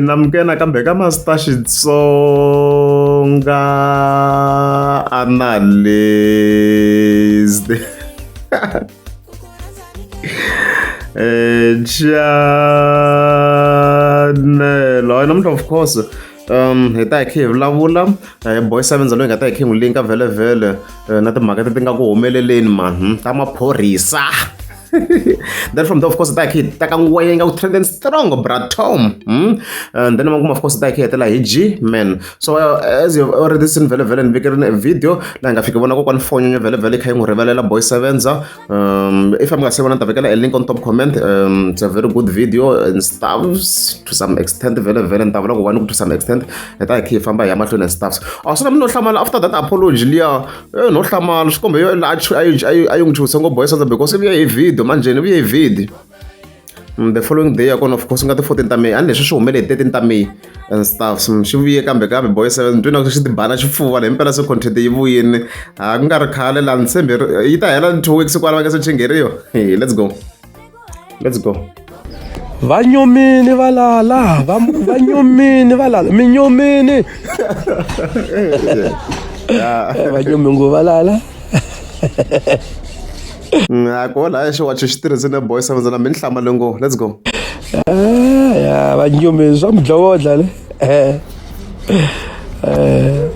namkena kambe ka Master Xitsonga analyst channel namuntlha of course hi ta hi kha hi vulavula boy 7 loyi nga ta hi kha hi n'wi linka vhele na timhaka ti nga ku humeleleni man ta maphorisa. Then from there, of course, that kid, that can weigh out trending strong, brat Tom. And then, of course, that kid, like G man. So, as you've already seen, very in a video, like if you want to go on phone, you're very kind of reveal boy 7s. If I'm going to say one, a link on top comment. It's a very good video and stuff to some extent, very one to some extent. That I keep from by Yamato and stuff. Also, I'm not after that apology, no Shaman, I choose some boys because if you're a video. Manje we vid the following day akona of course ngati 14 May and leswi swi humele 13 May and stuff swi vuye kambe boy 7 twina ku swi tibana xifuva le impela se content yi vuyini ku nga ri khale la ntshembe yi ta hela 2 weeks kwala va nga se chingeriwa. Hey, let's go vanyumini valala vanyumini valala minyumini vanyumingu valala Akola I show what you xitirhisini boy 7 na minhlama lengo. Let's go. Ya vanyumi swa mudlodla le.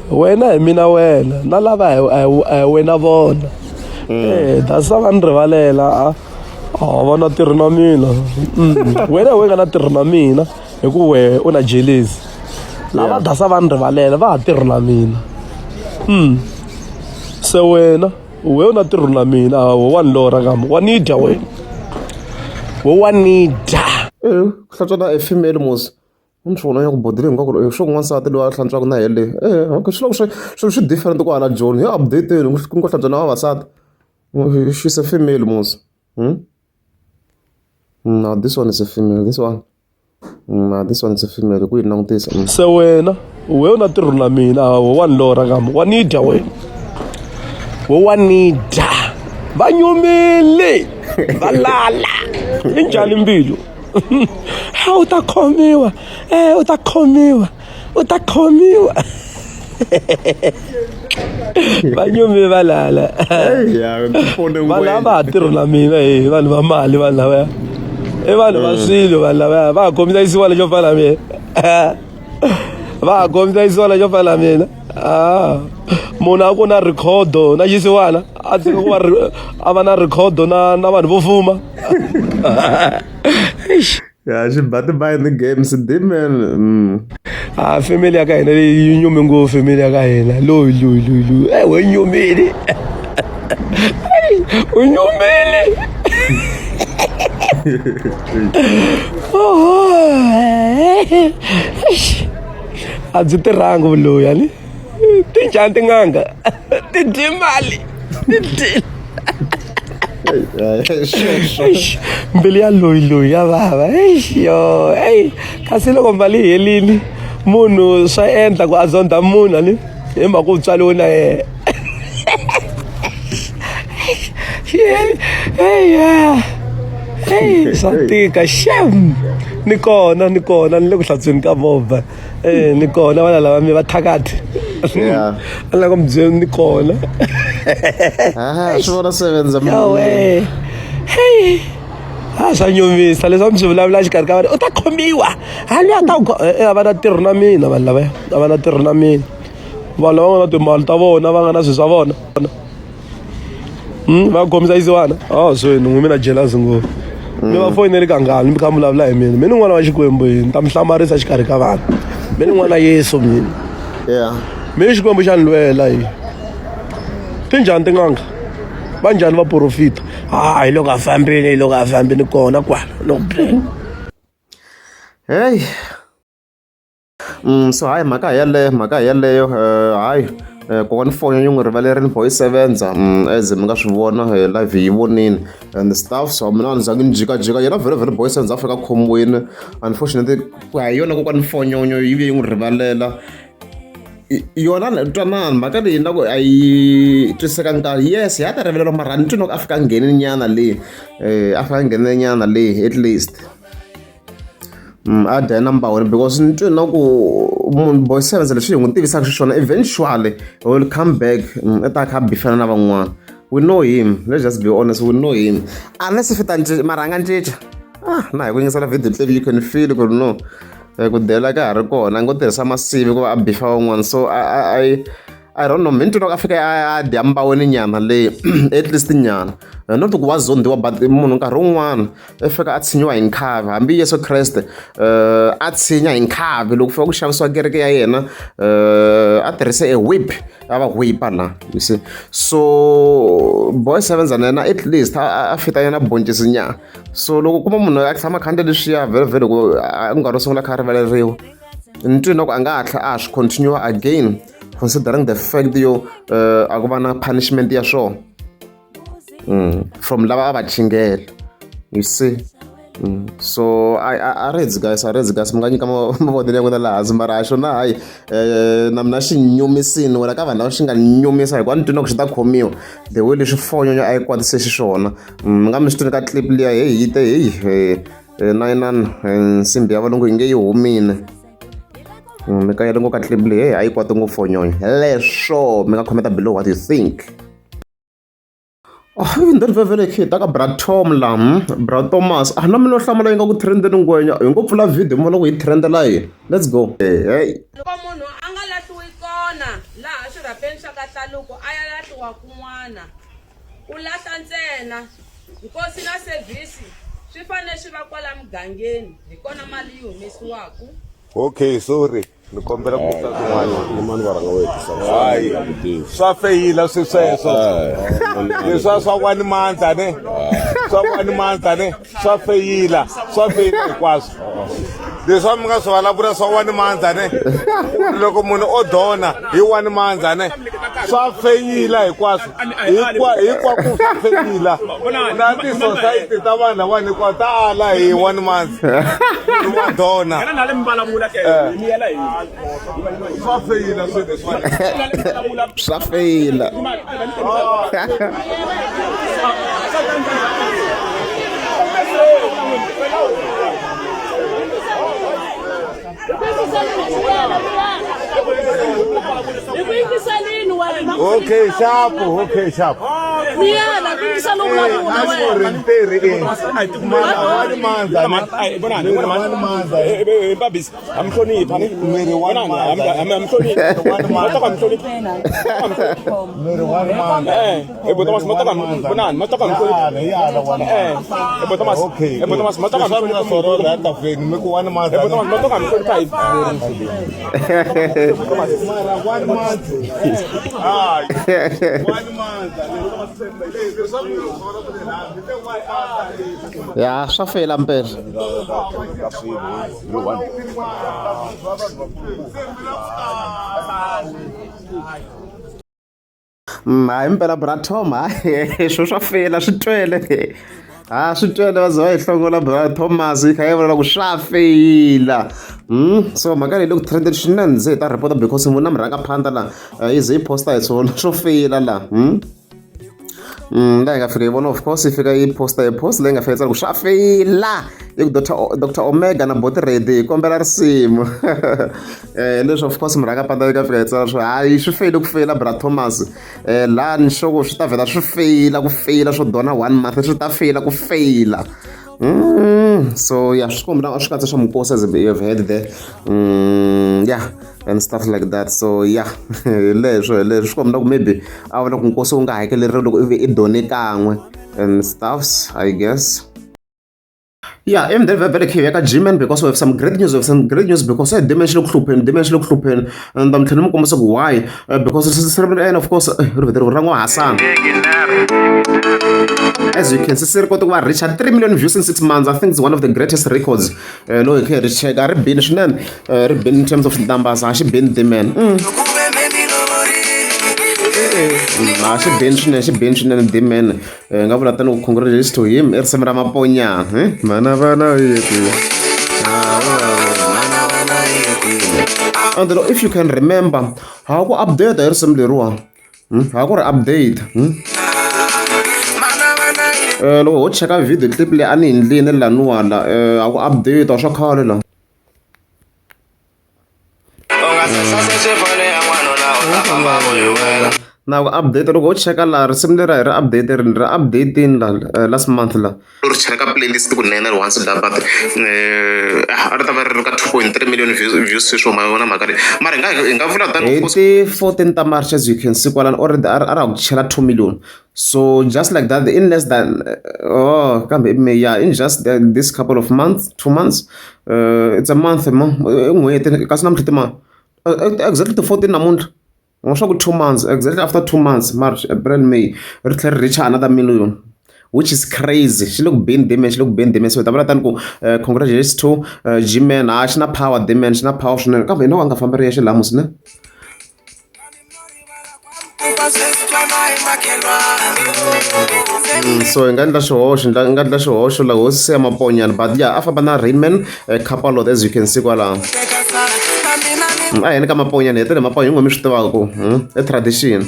Wena hi mina wena na lava hi wena vona. Dasa va ni rivalela vona tirhi na mina. Wena we nga na tirhi na mina hi ku we u na jealous. Lava dasa va ni rivalela va ha tirhi na mina. Se wena we una tirhi na mina one lora kama wanida wena wanida ku hlantswa na female mos umshona ya ku bodile ngakho sho n'wansati loyi a hlantswaka na hele okay swi different ku ala John ya update ku hlantswa na vavasati she's a female mos no this one is a female this one is a female ku yi langutisa se wena we una tirhi na mina one lora kama wanida wena wanida vanyumile valala injani mbilu utakhomiwa vanyumi valala valava tirhi na mina vanhu va mali vanhu lavaya i vanhu va swilo vanhu lavaya va ha khomisa isiwana xo fana mina va ha khomisa isiwana xo fana mina munhu a ku na rikhodo na xisiwana a tshika ku a va na rikhodo na vanhu vo fuma xi bati by the games man. Family ya ka hina leyi nyumi ngopfu family ya ka hina loyi we nyumile u nyumile a byi tirhangi vuloyi ani tinjani tin'anga ti dyi mali ti dyi mbilu ya loyi ya vava yo kasi loko mali yi helini munhu swa endla ku a zonda munhu ani hi mhaka ku tswaliwe na yena swa tika shem ni kona ni le ku hlantsweni ka movha ni kona vana lava mi va thakati a lava ku mi byeli ni kona swi vona 7 swa nyumisa leswi a mi swi vulavula xikarhi ka vana u ta khomiwa hali a ta a va na tirhi na mina vanhu lavaya a va na tirhi na mina vanhu lava nga na timali ta vona va nga na swilo swa vona va khomisa yisiwana so ni n'wi mina jealous ngopfu mi va foyineli kangani mi kha mi vulavula hi mina mi ni n'wana wa Xikwembu ni ta mi hlamarisa xikarhi ka vanhu mi ni n'wana Yesu mina mi Xikwembu xa ni lwela hi tinjhani tin'anga va njhani va profita hi loko a fambile kona kwala no blame hey so hayi mhaka yaleyo hayi kokwana foni yi n'wi rivalerini boy 7 as mi nga swi vona live yi vonini and stuff so mina ni zangi ni jikajika yena very boy 7 a fika khomiweni unfortunately ku hi yona kokwana mfonyonyo yi vuye yi n'wi rivalela yona twanana mhaka leyi na ku a yi twiseka nkarhi yes ya ta rivalela mara ni twini ku a fika nghenini nyana leyi at least a dya number one because ni twi na ku munhu boy sevens leswi hi n'wi tivisaka xiswona eventually will come back i ta kha bifana na van'wana. We know him, let's just be honest, we know him. Unless if it mara anga cinca na hi ku yingisela video clip you can feel ku no ku dela ka ha ri kona a ngo tirhisa masivi ku va a bifa van'wana. So I don't know, mini twi loko a fika a dya mbaweni nyana leyi at least nyana not ku wa zondiwa but munhu nkarhi wun'wana i fika a tshinyiwa hi nkhavi hambi Yesu Kreste a tshinya hi nkhavi loko fika ku xavisiwa kereke ya yena a tirhise a whip a va whipa la you see. So boy sevens na yena at least a fita yena boncisi nyana. So loko kuma munhu a tshama khande leswiya vhele ku nkarhi wo sungula kha a rivaleriwa ni twi na ku a nga hatla a swi continue again considering the fact yo a ku va na punishment ya swona from lava a va chingela you see. So I read guys mi nga nyika mavonelo ya n'wina laha hansi mara xona hayi na mina xi nyumisini wena ka vanhu lava xi nga nyumisa hikuva ni twi na ku xi ta khomiwa the way leswi fonyo a yi kwatise xiswona mi nga mi swi twini ka clip liya heyi yi te heyi nayinani nsimbi ya valungu yi nge yi humile mi kayele ngopfu ka clip leyi a yi kwate ngopfu fonyonyo leswo mi nga comment below what you think. Even then vhele khe ta ka bra Tom la bra Thomas a na mi lo hlamala yi nga ku trendeni ngwenya hi ngo pfula video mo loko yi trendela hi let's go. Hey loko munhu a nga lahliwi kona laha xirhapeni xa ka hlaluko a ya lahliwa kun'wana u lahla ntsena nkosi na service swi fanele swi va kwala mugangeni hi kona mali yi humesiwaku. Okay, sorry. Ni kombela ku ta swin'wana mani va ranga wetisa hayi swa feyila sweswo leswa swa wani mandla ne swa feyila hinkwaswo leswi mi nga swi vulavula swa wani mandla ne loko munhu o dona hi wani mandla ne swa feyila hinkwaswo hinkwako swa feyila na ti-society ta vanhu lavawani hinkwawo ta ala hi wani mandla wa dona swa feyila swilo leswiwani swa feyila Okay, sharp. Miyala kungisana ukulawula wena. Babis, amhlonipha miri wani ya swa feyila mpela. Hayi mpela bra Tom hayi swo feyila swi twele swi twele va ze va hi hlongola bra Thomas yi kha yi vulela ku swa feyila. So mhaka leyi loko trended swinene ze hi ta report because munhu na mi rhanga phanda laha yi ze yi posta hi swona swo feyila laha laha hi nga fika yi vona of course yi fika yi posta hi post leyi nga fika yi tsala ku swa feyila i ku Dr Omega na bot ready hi kombela risimu leswi of course mi rhanga phanda yi nga fika yi tsala swo hayi swi feyile ku feyila bra Thomas laha ni xoko swi ta vhela swi feyila ku feyila swo dona 1 month swi ta feyila ku feyila. So yeah swi komba na swi katsa swa mukosi as you've heard there yeah and stuff like that. So yeah leswo swi komba ku maybe a vona ku nkosi wu nga hakeleriwi loko ivi i done kan'we and stuffs I guess. Yeah, I'm very curious about G-Man because we have some great news. Because I dimensional clumping, and I'm telling you why. Because this is and of course, Hassan. As you can see, Richard 3 million views in 6 months. I think it's one of the greatest records. No, okay, Richard, I've been in terms of numbers. I should been the man. She bench and the man. Ngavula congratulations to him. Ersemra Maponya. And if you can remember, how go update Ersem Leroy? How go update? Lo check out video clip le ani in le la nuala. How go update or shakala. na ku update loko u cheka laha risimu leri hi ri updating last month la ri cheka ka playlist kunene once da but a ri ta va ri ka 2.3 million views sweswo ma vona mhaka leyi mara hi nga vula tani hi ti 14 ta March as you can see kwalani already a ra ku chela 2 million so just like that in less than kambe in just this couple of months 2 months it's a month n'hweti kasi na mhleti ma exactly the 14 namuntlha swa ku 2 months exactly after 2 months March April May ri tlhela ri reach another million which is crazy xi le ku beni damage xi le ku beni damage so ta vula tani ku congratulations to G-Man xi na power damage xi na power swinene kambe hi no a nga fambi ri ya xilamu swinene so hi nga endla xihoxo la hosi se ya maponyana but yeah a famba na Rainman couple as you can see kwalaho a hi ni ka maponyana hi tele maponya mi swi tivaka i tradition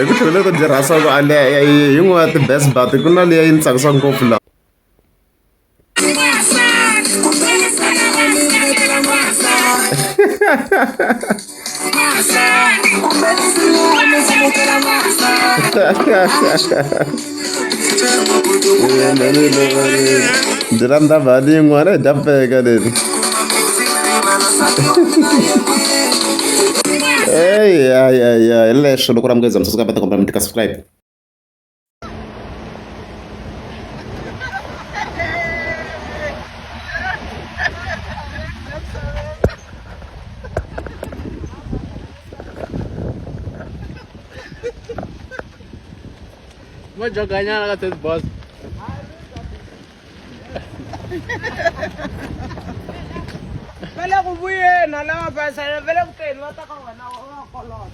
ku tlhela ku byi rhasa ku yin'wana ya ti-best but ku na leyi yi ni tsakisa ngopfu laha byi rhandza vhali yin'wana hi dya peka leni hi leswo loko ra mugeza msasuka va ta kombela mi tika subscribe Mo joganyana ka test boss. Vele ku vuyena lava basela vele ku teni va ta ka wena wa kolota